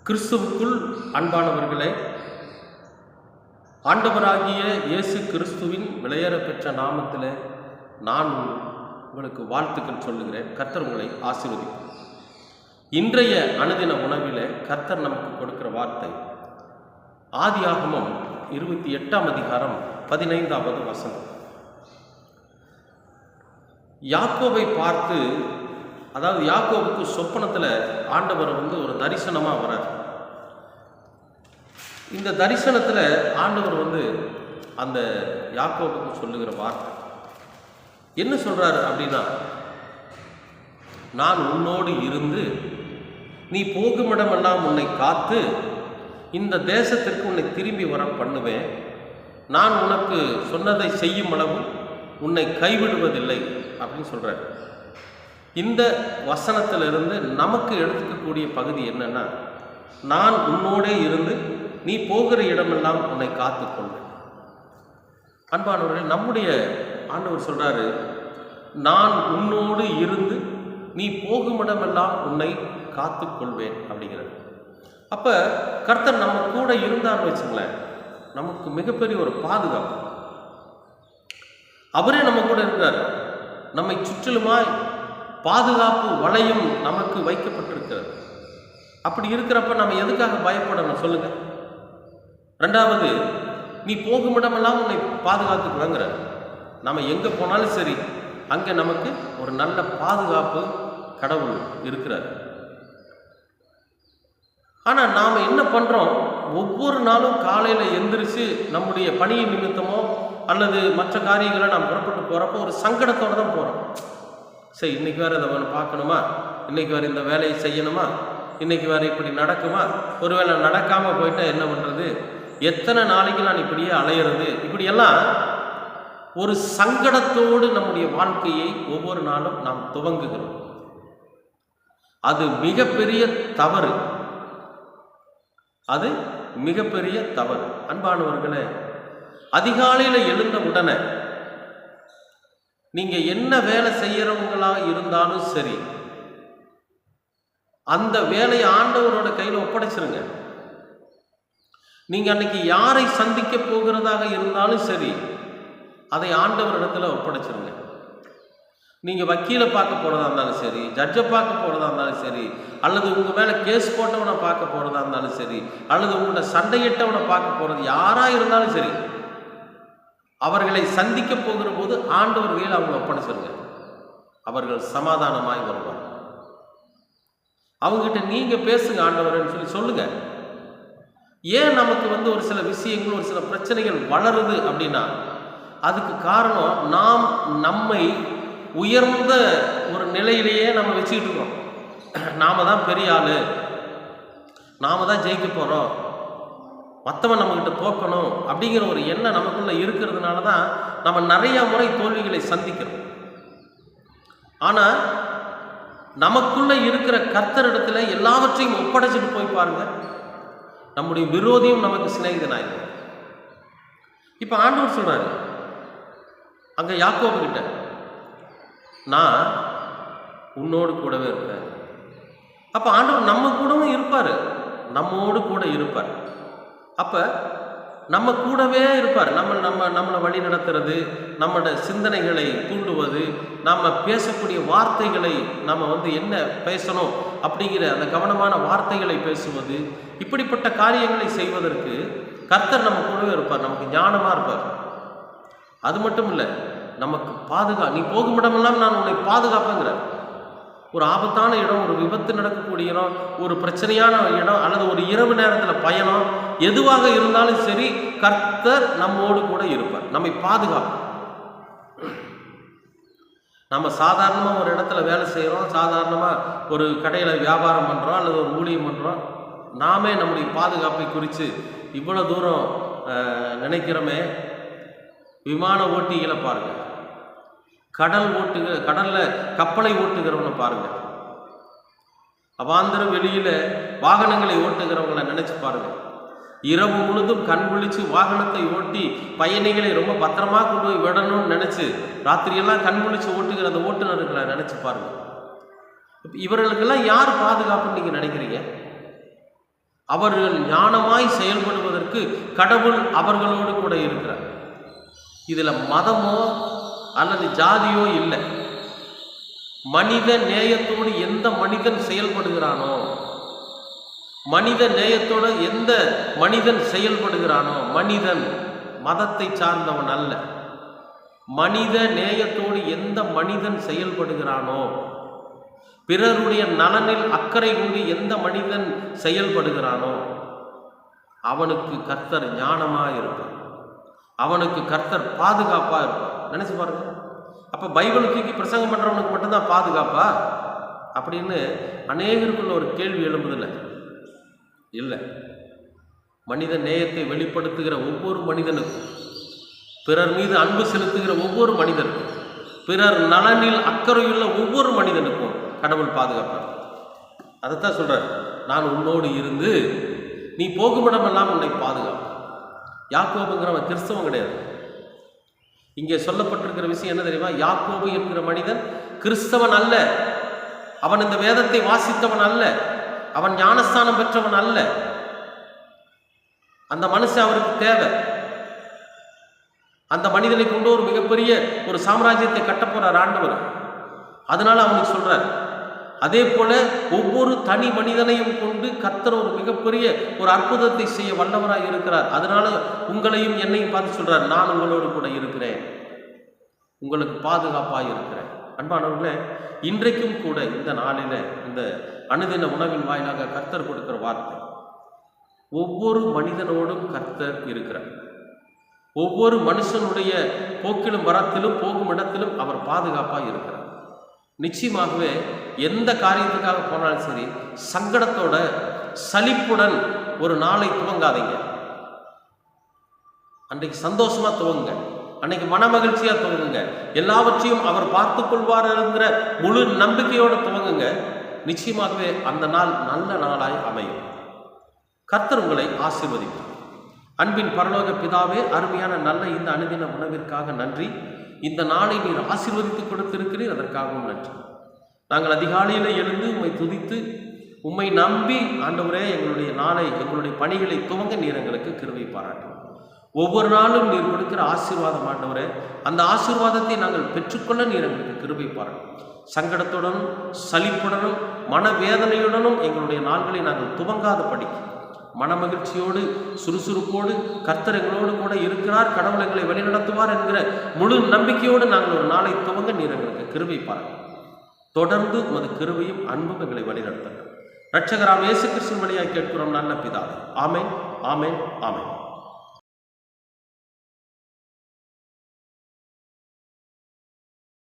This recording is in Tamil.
கிறிஸ்துவுக்குள் அன்பானவர்களே, ஆண்டவராகிய இயேசு கிறிஸ்துவின் விலையேற பெற்ற நாமத்தில் நான் உங்களுக்கு வாழ்த்துக்கள் சொல்லுகிறேன். கர்த்தர் உங்களை ஆசீர்வதிப்பார். இன்றைய அனுதின உணவில் கர்த்தர் நமக்கு கொடுக்கிற வார்த்தை ஆதியாகமம் 28ஆம் அதிகாரம் 15வது வசனம். யாக்கோபை பார்த்து, அதாவது யாக்கோபுக்கு சொப்பனத்தில் ஆண்டவர் ஒரு தரிசனமாக வரார். இந்த தரிசனத்தில் ஆண்டவர் அந்த யாக்கோபுக்கு சொல்லுகிற வார்த்தை என்ன சொல்றாரு அப்படின்னா, நான் உன்னோடு இருந்து நீ போகுமிடமெல்லாம் உன்னை காத்து இந்த தேசத்திற்கு உன்னை திரும்பி வர பண்ணுவேன். நான் உனக்கு சொன்னதை செய்யும் அளவு உன்னை கைவிடுவதில்லை அப்படின்னு சொல்றார். இந்த வசனத்திலிருந்து நமக்கு எடுத்துக்கக்கூடிய பகுதி என்னன்னா, நான் உன்னோடே இருந்து நீ போகிற இடமெல்லாம் உன்னை காத்துக்கொள்வேன். அன்பானவர்கள், நம்முடைய ஆண்டவர் சொல்றாரு, நான் உன்னோடு இருந்து நீ போகும் இடமெல்லாம் உன்னை காத்துக்கொள்வேன் அப்படிங்கிறது. அப்ப கர்த்தர் நம்ம கூட இருந்தான்னு வச்சுங்களேன், நமக்கு மிகப்பெரிய ஒரு பாதுகாப்பு. அவரே நம்ம கூட இருந்தார். நம்மை சுற்றிலுமாய் பாதுகாப்பு வளையம் நமக்கு வைக்கப்பட்டிருக்கிறது. அப்படி இருக்கிறப்ப நம்ம எதுக்காக பயப்படணும் சொல்லுங்க? ரெண்டாவது, நீ போகும் இடமெல்லாம் உன்னை பாதுகாத்துக்குவாங்கிற. நம்ம எங்கே போனாலும் சரி, அங்கே நமக்கு ஒரு நல்ல பாதுகாப்பு கடவுள் இருக்கிறார். ஆனால் நாம் என்ன பண்ணுறோம், ஒவ்வொரு நாளும் காலையில் எந்திரிச்சு நம்முடைய பணியின் நிமித்தமோ அல்லது மற்ற காரியங்களை நாம் புறப்பட்டு போகிறப்போ ஒரு சங்கடத்தோடு தான் போகிறோம். சரி, இன்றைக்கி வேறு இதை பார்க்கணுமா, இன்றைக்கி வேறு இந்த வேலையை செய்யணுமா, இன்றைக்கி வேறு இப்படி நடக்குமா, ஒருவேளை நடக்காமல் போயிட்டால் என்ன பண்ணுறது, எத்தனை நாளைக்கு நான் இப்படியே அலையிறது, இப்படியெல்லாம் ஒரு சங்கடத்தோடு நம்முடைய வாழ்க்கையை ஒவ்வொரு நாளும் நாம் துவங்குகிறோம். அது மிகப்பெரிய தவறு. அது மிகப்பெரிய தவறு. அன்பானவர்களே, அதிகாலையில் எழுந்த உடனே நீங்க என்ன வேலை செய்யறவங்களா இருந்தாலும் சரி, அந்த வேலையை ஆண்டவரோட கையில் ஒப்படைச்சிருங்க. நீங்க அன்னைக்கு யாரை சந்திக்க போகிறதாக இருந்தாலும் சரி, அதை ஆண்டவரிடத்துல ஒப்படைச்சிருங்க. நீங்க வக்கீலை பார்க்க போறதா இருந்தாலும் சரி, ஜட்ஜை பார்க்க போறதா இருந்தாலும் சரி, அல்லது உங்க மேல கேஸ் போட்டவனை பார்க்க போறதா இருந்தாலும் சரி, அல்லது உங்களோட சண்டையிட்டவனை பார்க்க போறது யாரா இருந்தாலும் சரி, அவர்களை சந்திக்க போகிற போது ஆண்டவர் கையில் அவங்க ஒப்படைச்சிருங்க. அவர்கள் சமாதானமாய் வருவார். அவங்ககிட்ட நீங்க பேசுங்க ஆண்டவர்னு சொல்லுங்க. ஏன் நமக்கு ஒரு சில விஷயங்கள், ஒரு சில பிரச்சனைகள் வளருது அப்படின்னா, அதுக்கு காரணம் நாம் நம்மை உயர்ந்த ஒரு நிலையிலேயே நம்ம வச்சுக்கிட்டு இருக்கோம். நாம தான் பெரிய ஆளு, நாம தான் ஜெயிக்க போறோம், மற்றவன் நம்மகிட்ட தோக்கணும் அப்படிங்கிற ஒரு எண்ணம் நமக்குள்ள இருக்கிறதுனால தான் நம்ம நிறைய முறை தோல்விகளை சந்திக்கிறோம். ஆனா நமக்குள்ள இருக்கிற கர்த்தரிடத்துல எல்லாவற்றையும் ஒப்படைச்சிட்டு போய் பாருங்க, நம்முடைய விரோதியும் நமக்கு சிநேகிதனாயிருக்கும். இப்ப ஆண்டவர் சொல்றாரு அங்க யாக்கோபு கிட்ட, நான் உன்னோடு கூடவே இருப்பேன். அப்ப ஆண்டவர் நம்ம கூடவும் இருப்பாரு, நம்மோடு கூட இருப்பார். அப்ப நம்ம கூடவே இருப்பார். நம்மளை வழி நடத்துறது, நம்மளோட சிந்தனைகளை தூண்டுவது, நம்ம பேசக்கூடிய வார்த்தைகளை நம்ம என்ன பேசணும் அப்படிங்கிற அந்த கவனமான வார்த்தைகளை பேசுவது, இப்படிப்பட்ட காரியங்களை செய்வதற்கு கர்த்தர் நம்ம கூடவே இருப்பார். நமக்கு ஞானமா இருப்பார். அது மட்டும் இல்லை, நமக்கு நீ போகும் இடமெல்லாம் நான் உன்னை பாதுகாப்பேங்கிற. ஒரு ஆபத்தான இடம், ஒரு விபத்து நடக்கக்கூடிய இடம், ஒரு பிரச்சனையான இடம், அல்லது ஒரு இரவு நேரத்தில் பயணம், எதுவாக இருந்தாலும் சரி, கர்த்தர் நம்மோடு கூட இருப்பார், நம்மை பாதுகாப்பார். நம்ம சாதாரணமாக ஒரு இடத்துல வேலை செய்கிறோம், சாதாரணமாக ஒரு கடையில் வியாபாரம் பண்ணுறோம் அல்லது ஒரு ஊழியம் பண்ணுறோம், நாமே நம்முடைய பாதுகாப்பை குறித்து இவ்வளோ தூரம் நினைக்கிறோமே. விமான ஓட்டிகளை பாருங்க, கடல்ல கப்பலை ஓட்டுகிறவனை பாருங்க, அவாந்திர வெளியில வாகனங்களை ஓட்டுகிறவங்களை நினைச்சு பாருங்க. இரவு முழுதும் கண் விழிச்சு வாகனத்தை ஓட்டி பயணிகளை ரொம்ப பத்திரமா கொண்டு போய் விடணும்னு நினைச்சு ராத்திரியெல்லாம் கண் விழிச்சு ஓட்டுகிற அந்த ஓட்டுநர்களை நினைச்சு பாருங்க. இவர்களுக்கெல்லாம் யார் பாதுகாப்புன்னு நீங்க நினைக்கிறீங்க? அவர்கள் ஞானமாய் செயல்படுவதற்கு கடவுள் அவர்களோடு கூட இருக்கிறார். இதில் மதமோ அல்லது ஜாதியோ இல்லை. மனித நேயத்தோடு எந்த மனிதன் செயல்படுகிறானோ, மனித நேயத்தோடு எந்த மனிதன் செயல்படுகிறானோ, மனிதன் மதத்தை சார்ந்தவன் அல்ல, மனித நேயத்தோடு எந்த மனிதன் செயல்படுகிறானோ, பிறருடைய நலனில் அக்கறை கொண்டு எந்த மனிதன் செயல்படுகிறானோ அவனுக்கு கர்த்தர் ஞானமாக இருப்பார், அவனுக்கு கர்த்தர் பாதுகாப்பாக இருப்பார். நினைச்சு பாருங்க. அப்போ பைபிளுக்கு பிரசங்கம் பண்ணுறவனுக்கு மட்டும்தான் பாதுகாப்பா அப்படின்னு அநேகருக்குள்ள ஒரு கேள்வி எழும்புதில்லை. இல்லை, மனித நேயத்தை வெளிப்படுத்துகிற ஒவ்வொரு மனிதனுக்கும், பிறர் மீது அன்பு செலுத்துகிற ஒவ்வொரு மனிதனுக்கும், பிறர் நலனில் அக்கறையுள்ள ஒவ்வொரு மனிதனுக்கும் கடவுள் பாதுகாப்பார். அதைத்தான் சொல்றார், நான் உன்னோடு இருந்து நீ போகுமிடமெல்லாம் உன்னை பாதுகாப்பு. யாக்கோபுங்கிறவன் கிறிஸ்தவன் கிடையாது. இங்கே சொல்லப்பட்டிருக்கிற விஷயம் என்ன தெரியுமா? யாக்கோபு என்கிற மனிதன் கிறிஸ்தவன் அல்ல, அவன் இந்த வேதத்தை வாசித்தவன் அல்ல, அவன் ஞானஸ்தானம் பெற்றவன் அல்ல. அந்த மனுஷன் அவருக்கு தேவை. அந்த மனிதனை கொண்டு ஒரு மிகப்பெரிய ஒரு சாம்ராஜ்யத்தை கட்டப்போறார் ஆண்டவர். அதனால அவனுக்கு சொல்றார். அதே போல ஒவ்வொரு தனி மனிதனையும் கொண்டு கர்த்தர் ஒரு மிகப்பெரிய ஒரு அற்புதத்தை செய்ய வல்லவராக இருக்கிறார். அதனால உங்களையும் என்னையும் பார்த்து சொல்றார், நான் உங்களோடு கூட இருக்கிறேன், உங்களுக்கு பாதுகாப்பாக இருக்கிறேன். அன்பானவர்களே, இன்றைக்கும் கூட இந்த நாளில இந்த அனுதின உணவின் வாயிலாக கர்த்தர் கொடுக்கிற வார்த்தை, ஒவ்வொரு மனிதனோடும் கர்த்தர் இருக்கிறார். ஒவ்வொரு மனுஷனுடைய போக்கிலும் வரத்திலும் போகும் இடத்திலும் அவர் பாதுகாப்பாக இருக்கிறார். நிச்சயமாகவே எந்த காரியத்துக்காக போனாலும் சரி, சங்கடத்தோட சலிப்புடன் ஒரு நாளை துவங்காதீங்க. அன்றைக்கு சந்தோஷமா துவங்குங்க, அன்னைக்கு மன மகிழ்ச்சியா துவங்குங்க, எல்லாவற்றையும் அவர் பார்த்து கொள்வாருங்கிற முழு நம்பிக்கையோடு துவங்குங்க. நிச்சயமாகவே அந்த நாள் நல்ல நாளாய் அமையும். கர்த்தர் உங்களை ஆசீர்வதிப்பார். அன்பின் பரலோக பிதாவே, அருமையான நல்ல இந்த அனுதின உணவிற்காக நன்றி. இந்த நாளை நீர் ஆசீர்வதித்து கொடுத்திருக்கிறீர், அதற்காகவும் நன்றி. நாங்கள் அதிகாலையில் எழுந்து உம்மை துதித்து உம்மை நம்பி ஆண்டவரே எங்களுடைய நாளை எங்களுடைய பணிகளை துவங்க நீர் எங்களுக்கு கிருபை பாராட்டும். ஒவ்வொரு நாளும் நீர் கொடுக்கிற ஆசீர்வாதம் ஆண்டவரே, அந்த ஆசீர்வாதத்தை நாங்கள் பெற்றுக்கொள்ள நீர் எங்களுக்கு கிருபை பாராட்டும். சங்கடத்துடனும் சலிப்புடனும் மனவேதனையுடனும் எங்களுடைய நாள்களை நாங்கள் துவங்காத படிக்க மனமகிழ்ச்சியோடு சுறுசுறுப்போடு கர்த்தர் எங்களோடு கூட இருக்கிறார், கடவுள் எங்களை வழிநடத்துவார் என்கிற முழு நம்பிக்கையோடு நாங்கள் ஒரு நாளை துவங்க நீர் எங்களுக்கு கிருபை பாருங்கள். தொடர்ந்து உமது கிருபையும் அன்பும் எங்களை வழிநடத்துங்கள். இரட்சகராம் இயேசு கிறிஸ்துவின் வழியாய் கேட்கிறோம் நல்ல பிதாவே. ஆமென், ஆமென், ஆமென்.